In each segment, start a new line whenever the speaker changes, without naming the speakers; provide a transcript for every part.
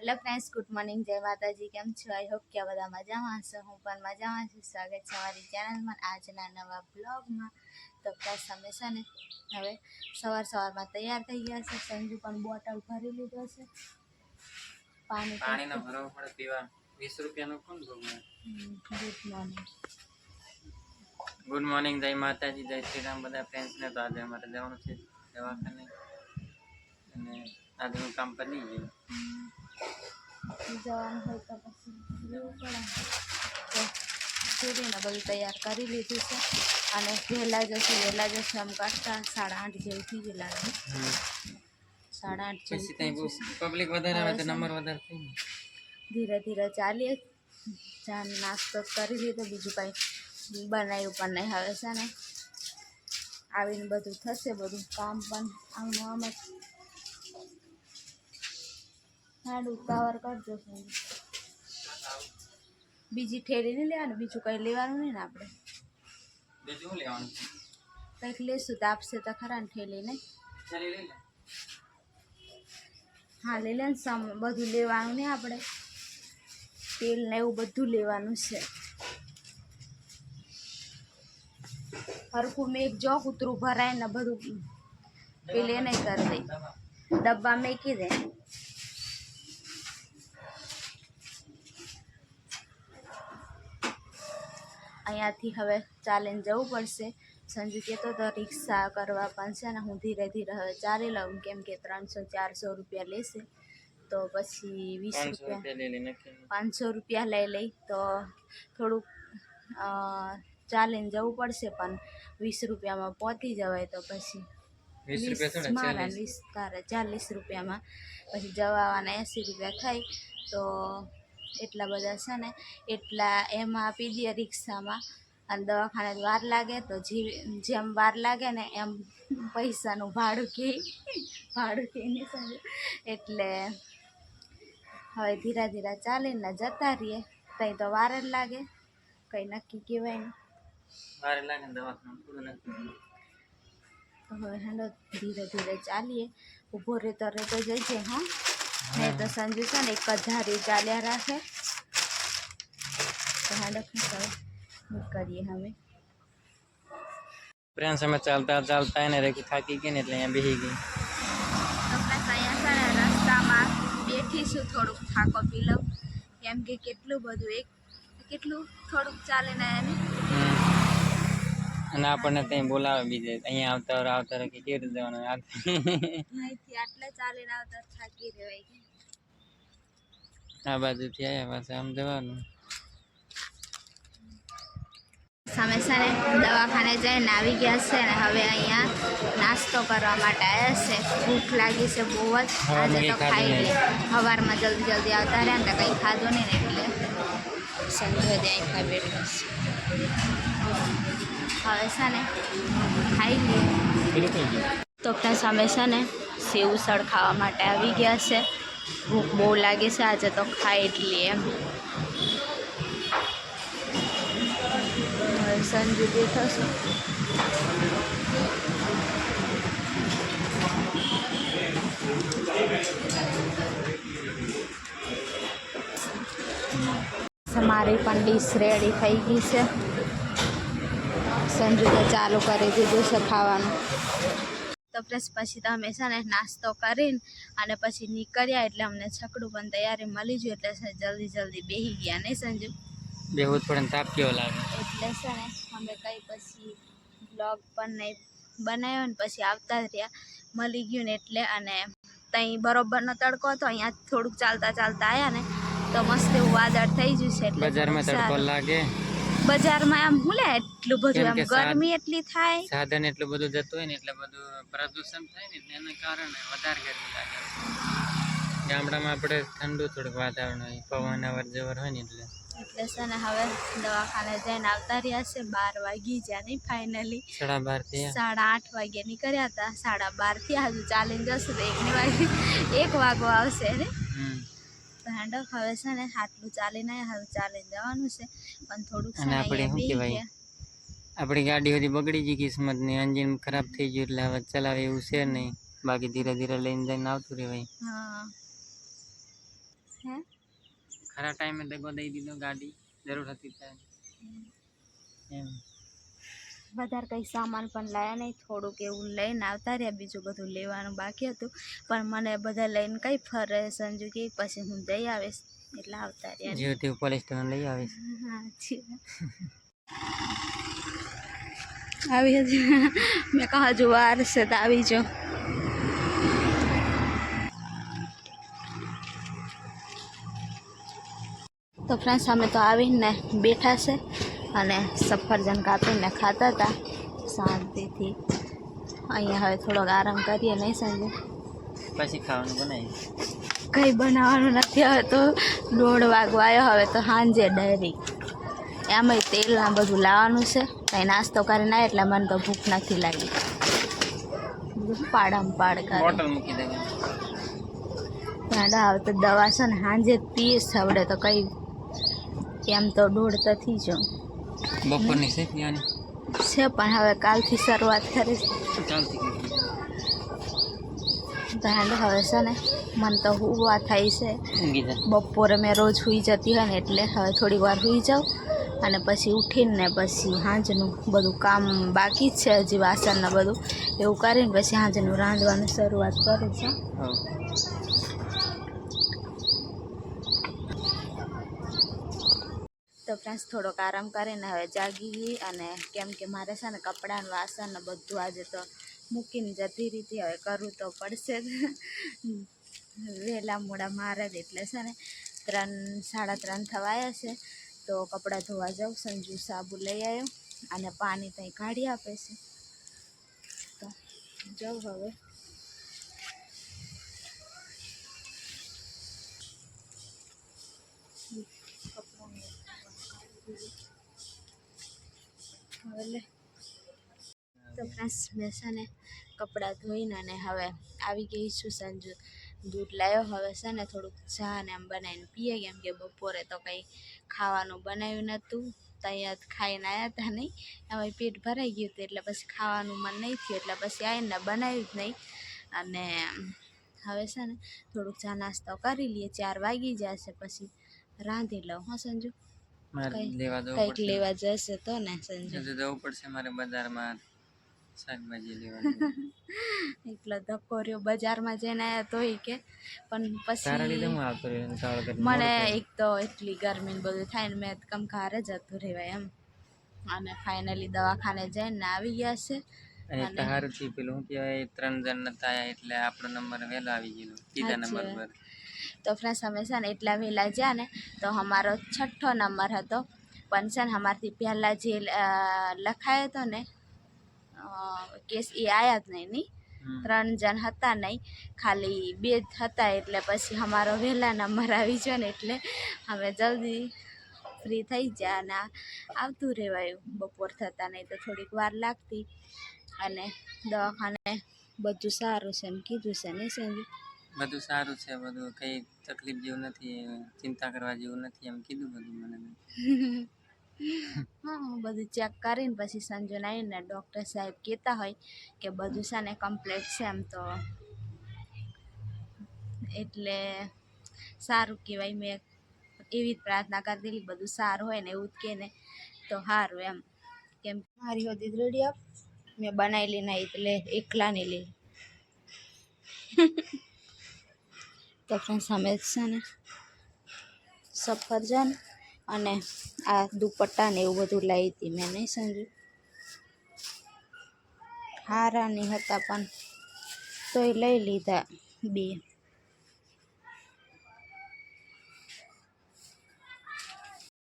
Hello friends, good morning, जय माताजी। केम छो? आई होप कि બધા મજામાં હશો। હું પણ મજામાં છું। સ્વાગત છે અમારી ચેનલમાં આજના નવા બ્લોગમાં। તો પ્લસ અમે છે ને હવે સવારમાં તૈયાર થઈ ગયા છે। સંજુ પણ બોટલ ભરી લીધો છે। પાણીનો ભરવો પડે પીવા। 20 રૂપિયાનો કોણ ભરવું? ગુડ મોર્નિંગ, જય માતાજી, જય શ્રી રામ બધા ફ્રેન્ડ્સને। તો આજે અમારે જવાનું છે દવાખાને અને આજે હું કામ પર નહીં ગયું। જવાનું હોય તો પછી લેવું પડે। તો સૂર્યને બધું તૈયાર કરી લીધું છે અને વહેલા જશે આમ કરતા 8:30 જેવું થઈ ગયું લાગે। 8:30 પબ્લિક વધારે આવે તો નંબર વધારે થઈ ધીરે ધીરે ચાલીએ। ચા નાસ્તો કરી લીધો, બીજું કાંઈ બનાવ્યું પણ નહીં। હવે છે ને આવીને બધું થશે, બધું કામ પણ આમ જ હાડું કવર કરજો। બીજી ઠેરી નહીં લેવાનું, બીજું કંઈ લેવાનું નહીં ને આપણે। બીજું લેવાનું કંઈક લેશું તો આપશે તો ખરા ને ઠેલી નહીં? હા લઈ લે ને, બધું લેવાનું નહીં આપણે, તેલ ને એવું બધું લેવાનું છે। હરખું મેં જો કૂતરું ભરાય ને બધું પેલે નહીં કરી દે, ડબ્બા મેકી દે। અહીંયાથી હવે ચાલીને જવું પડશે। સંજુ કહેતો તો રિક્ષા કરવા પણ છે ને હું ધીરે ધીરે હવે ચાલી લઉં, કેમ કે 300-400 રૂપિયા લેશે તો પછી 20 રૂપિયા 500 રૂપિયા લઈ લઈ તો થોડુંક ચાલીને જવું પડશે, પણ 20 રૂપિયામાં પહોંચી જવાય તો પછી 40 રૂપિયામાં પછી જવાના 80 રૂપિયા થાય તો એટલા બધા છે ને એટલા એમાં આપી દે રિક્ષામાં। અને દવાખાને વાર લાગે તો જેમ વાર લાગે ને એમ પૈસાનું ભાડું કે નહીં સમજો। એટલે હવે ધીરે ધીરે ચાલીને જતા રહીએ, કંઈ તો વાર જ લાગે, કંઈ નક્કી કહેવાય નહીં, વાર લાગે દવાખાને પૂરું નથી। તો હવે હેલો ધીરે ધીરે ચાલીએ, ઊભો રહેતો જઈ છે। હા નહીં તો સંજુ છે ને એક જ ધારી ચાલ્યા રાખે। તો હેલો કરીએ હવે ફ્રેન્ડ્સ, અમે ચાલતા એને રેખી થાકી ગઈ ને એટલે અહીંયા બેસી ગઈ। અહીંયા છે ને રસ્તામાં બેઠીશું, થોડુંક થાકો પી લઉં, કેમ કે કેટલું થોડુંક ચાલીને અને આપણને ત્યાં બોલાવે બીજે અહીંયા આવતા રહે કે કેવી જવાનું અહીંથી આટલે ચાલીને આવતા થાકી રહેવાય। આ બાજુથી આવ્યા પાછા આમ જવાનું। સામે છે ને દવાખાને જઈને આવી ગયા છે ને હવે અહીંયા નાસ્તો કરવા માટે આવ્યા છે। ભૂખ લાગી છે બહુ જ, આજે તો ખાઈ લે। સવારમાં જલ્દી આવતા રહ્યા ને તો કંઈ ખાધું નહીં ને એટલે સંજોય ત્યાં ખાઈ બેઠો છે। હવે છે ને ખાઈ લે તો ત્યાં સામે છે ને સેવ ઉસળ ખાવા માટે આવી ગયા છે। ભૂખ બહુ લાગે છે આજે તો ખાઈ જ લે એમ। હવે સંજુ બેઠો છે। મારી પણ ડીશ રેડી થઈ ગઈ છે। સંજુ તો ચાલુ કરી દીધું છે ખાવાનું। તો પ્લસ પછી તો અમે છે ને નાસ્તો કરીને અને પછી નીકળ્યા એટલે અમને છકડું પણ તૈયારી મળી ગયું, એટલે જલ્દી બેસી ગયા નહીં સંજુ? બેહવું જ પડે ને, તાપ કેવો લાગે એટલે છે ને અમે કંઈ પછી બ્લોગ પણ નહીં બનાવ્યો ને પછી આવતા જ રહ્યા, મળી ગયું ને એટલે। અને ત્યાં બરોબરનો તડકો હતો, અહીંયા થોડુંક ચાલતા આવ્યા ને તો મસ્ત એવું વાદળ થઈ ગયું છે, એટલે બજારમાં તડકો લાગે। બજારમાં આમ હું લે એટલું બધું આમ ગરમી એટલી થાય, સાધન એટલું બધું જતું હોય ને એટલે બધું પ્રદૂષણ થાય ને એના કારણે વધારે ગરમી લાગે। ગામડામાં આપણે ઠંડુ થોડુંક વાતાવરણ હોય, પવન અવર જવર હોય ને એટલે છે ને હવે દવાખાને જઈને આવતા રહ્યા છે। 12 વાગી ગયા નહીં ફાઇનલી, 8:30 વાગે નીકળ્યા હતા, 12:30 હજુ ચાલીને જશે તો 1 વાગો આવશે ને। તો હેન્ડો હવે છે ને આટલું ચાલીને હવે ચાલીને જવાનું છે, પણ થોડુંક આપણી ગાડી બધી બગડી ગઈ કિસ્મતની, એન્જિન ખરાબ થઈ ગયું એટલે હવે ચલાવે એવું છે નહીં, બાકી ધીરે ધીરે લઈને જઈને આવતું રહેવાય। હા હે
ખરા ટાઈમે દગો દઈ દીધો, ગાડી જરૂર હતી ત્યારે એમ.
વધારે કંઈ સામાન પણ લાયા નહીં, થોડુંક એવું લઈને આવતા રહ્યા, બીજું બધું લેવાનું બાકી હતું. પણ મને બધા લઈને કઈ ફરે સંજુ કે પછી હું જઈ આવીશ એટલે આવતા રહ્યા.
જીવતી પોલિસ્ટર લઈ આવીશ.
આવી મેં કહા હજુ વાર છે તો આવી જો. તો ફ્રેન્ડ્સ અમે તો આવીને બેઠા છે અને સફરજન કાપીને ખાતા હતા શાંતિથી. અહીંયા હવે થોડોક આરામ કરીએ, નહીં સંજય?
પછી ખાવાનું બનાવી.
કંઈ બનાવવાનું નથી, હવે તો 1:30 વાગવા આવ્યો, હવે તો સાંજે ડાયરી. એમાંય તેલના બધું લાવવાનું છે, કંઈ નાસ્તો કરીને આવે એટલે મને તો ભૂખ નથી લાગી. બધું પાડામાં પાડ કરે.
બોટલ મૂકી દેવાની.
હવે તો દવા છે ને સાંજે જ પીશ, આવડે તો કંઈ એમ તો 1:30 તો થઈ જાઉં.
બપોરની છે પીવાની
છે પણ હવે કાલથી શરૂઆત કરીશ.
ચાલતી
હવે છે ને મને તો હુવા થાય છે. બપોરે મેં રોજ સૂઈ જતી હોય ને એટલે હવે થોડીક વાર સૂઈ જાઉં અને પછી ઉઠીને પછી સાંજનું બધું કામ બાકી જ છે, હજી વાસણને બધું એવું કરીને પછી સાંજનું રાંધવાનું શરૂઆત કરું છું. તો ફ્રેન્ડ્સ થોડોક આરામ કરીને હવે જાગી ગઈ, અને કેમ કે મારે છે ને કપડાં વાસણ ને બધું આજે તો મૂકીને જતી રીતે હવે કરવું તો પડશે જ. વહેલા મોડા મારે જ એટલે છે ને 3 સાડા 3 થવા આવ્યા છે. તો કપડાં ધોવા જાઉં. સંજુ સાબુ લઈ આવ્યો અને પાણી ત્યાં કાઢી આપે છે. તો જાઉં હવે. તો ફ્રેન્ડ્સ મેં છે ને કપડાં ધોઈને અને હવે આવી ગઈ છું. સંજુ દૂધ લાવ્યો, હવે છે ને થોડુંક ચા ને એમ બનાવીને પીએ, કેમ કે બપોરે તો કંઈ ખાવાનું બનાવ્યું નહોતું. ત્યાં ખાઈને આવ્યા હતા નહીં, હવે પેટ ભરાઈ ગયું હતું એટલે પછી ખાવાનું મન નહીં થયું, એટલે પછી આવીને બનાવ્યું જ નહીં. અને હવે છે ને થોડુંક ચા નાસ્તો કરી લઈએ, 4 વાગી જશે પછી રાંધી લઉં. હા સંજુ? કંઈક લેવા જશે તો ને સંજુ?
જવું પડશે મારે બજારમાં શાકભાજી લેવા.
એટલો ધક્કો રહ્યો બજારમાં જઈને આવ્યા તોય કે. પણ પછી મને એક તો એટલી ગરમી બધું થાય ને મેં કમ ઘરે જતું રહેવાય એમ. અને ફાઇનલી દવાખાને જઈને આવી ગયા છે.
અને સારું થયું, પેલું શું કહેવાય 3 જણ નતા આવ્યા એટલે આપણો નંબર વહેલો આવી ગયો, 3જા નંબર પર.
તો ફ્રેન્ડ્સ અમે છે ને એટલા વહેલા ગયા ને તો અમારો 6ઠ્ઠો નંબર હતો, પણ છે ને અમારથી પહેલાં જે લખાયો હતો ને કેસ એ આવ્યા જ નહીં. 3 જણ હતા નહીં, ખાલી 2 જ હતા, એટલે પછી અમારો વહેલા નંબર આવી ગયો ને એટલે અમે જલ્દી ફ્રી થઈ ગયા અને આવતું રહેવાયું. બપોર થતા નહીં તો થોડીક વાર લાગતી. અને દવાખાને બધું સારું છે એમ કીધું છે નહીં સંજુ?
બધું સારું છે, બધું કંઈ તકલીફ જેવું નથી, ચિંતા કરવા જેવું નથી એમ કીધું બધું મને.
હા, બધું ચેક કરીને પછી સંજુને આવીને ડૉક્ટર સાહેબ કહેતા હોય કે બધું છે ને કમ્પ્લીટ છે એમ, તો એટલે સારું કહેવાય. મેં એવી જ પ્રાર્થના કરી દીધી બધું સારું હોય ને એવું જ કહે ને તો સારું એમ. કેમ મારી હોતી રેડી આપ મેં બનાવેલી નહીં એટલે એકલાની લે. તો ફ્રેન્ડ્સ અમે છે ને સફરજન અને આ દુપટ્ટા ને એવું બધું લાવી હતી મેં, નહીં સમજુ? હારા નહીં હતા પણ તોય લઈ લીધા 2.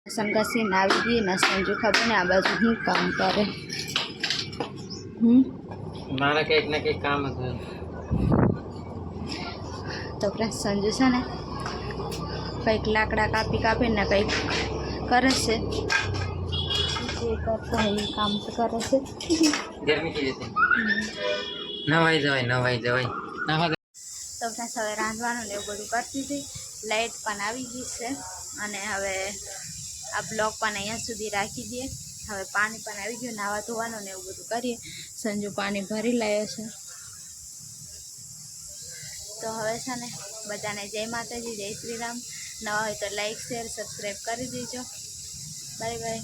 સંઘસીને આવી ગઈ ને સંજુ ખબર ને આ બાજુ શું કામ કરે.
મારા કંઈક ને કંઈક કામ હતું.
તો ફ્રેન્ડ્સ સંજુ છે ને કંઈક લાકડા કાપીને કંઈક કરે છે. જે કરતા હોય એ કામ તો કરે છે.
ગરમી થઈ જશે, નવાઈ જવાય.
તો ફ્રેન્ડ્સ હવે રાંધવાનું ને એવું બધું કરતી હતી. લાઇટ પણ આવી ગઈ છે અને હવે આ બ્લોગ પણ અહીંયા સુધી રાખી દઈએ. હવે પાણી પણ આવી ગયું, નાવા ધોવાનું ને એવું બધું કરીએ. સંજુ પાણી ભરી લાવ્યો છે. તો હવે છે ને બધાને જય માતાજી, જય શ્રી રામ. નવા હોય તો લાઈક શેર સબસ્ક્રાઈબ કરી દેજો. Bye bye.